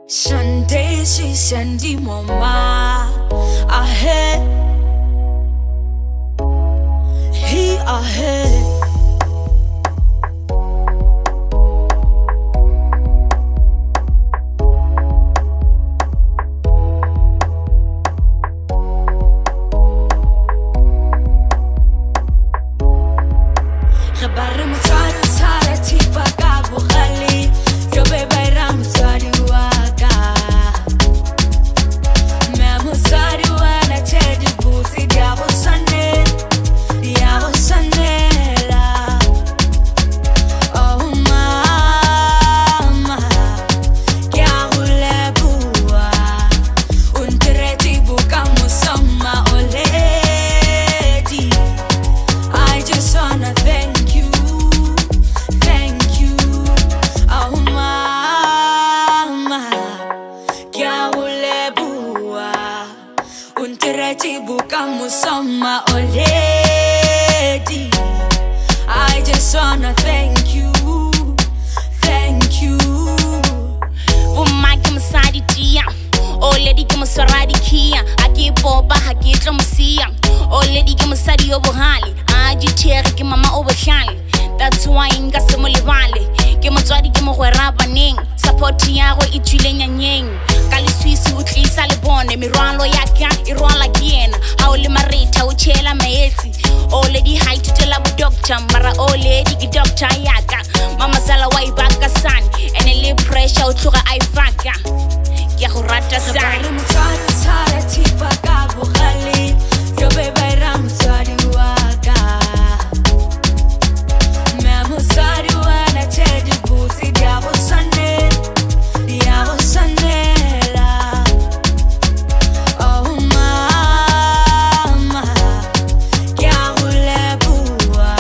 Shandesh sendi mama ahead, he ahead. Rebarre mutsari tsara tipa ka bukhali, yo bebaira mutsari waka. Me mutsari wana chedi busi diabo sanela. Oh mama, kya hule bua, untereti buka musama oledi. I just wanna thank you, oh mama, kya ulebua, untereti buka musoma already. I just wanna thank you. Umaki masadi tia, already kemasaradi kia, aki popa haki tramusia, already kemasadi obohali. Ajiteri ke mama obohlale. That's why inga semolebale ke motswadi ke mogwera baneng, support ya go itshwile nyanyeng ka le swisi o tlisa le bone merwalo ya ka e rwala ke yena ha o le maretha o tshela maetsi already high to tell abu doctor mara already ke doctor ya ka mama sala wa ibaka san ene le pressure o tloga a ifaka ke go rata sana Mutsari tsara tipa ka bukhali, yo bebaira mutsari waka. Me mutsari wana chedi busi diabo sanela. Oh mama, kya hule bua,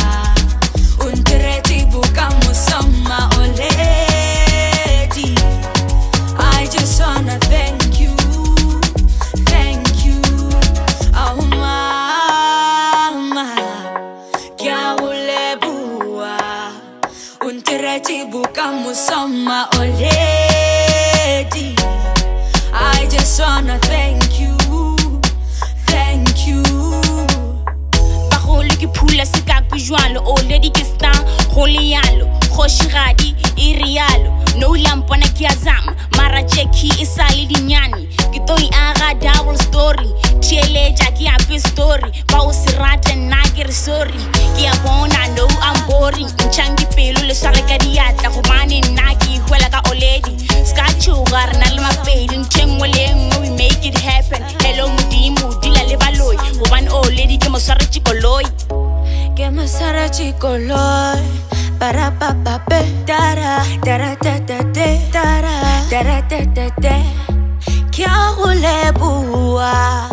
untereti buka musama oledi. I just wanna thank you, oh mama, kya ulebua, untereti buka musoma already. I just wanna thank you. Bagolo ke phula se ka kujwalo already ke sta go le yalo khoshigadi e rialo no lampona ke azama mara cheki e sale dinyani ke toi aga double story tsheleja ke ape story ba o se rate nna ke re sorry ke a bona no I'm boring nchangi pelo le sare ka diatla go bane nna ke hwela ka already ska chuga rena le mapedi ntengwe le engwe we make it happen hello mudimo dila le baloi go bane already ke mosware tshikoloy Que me sara chicoloy, para pa pe, tara te te, tara te te, kya hule bua.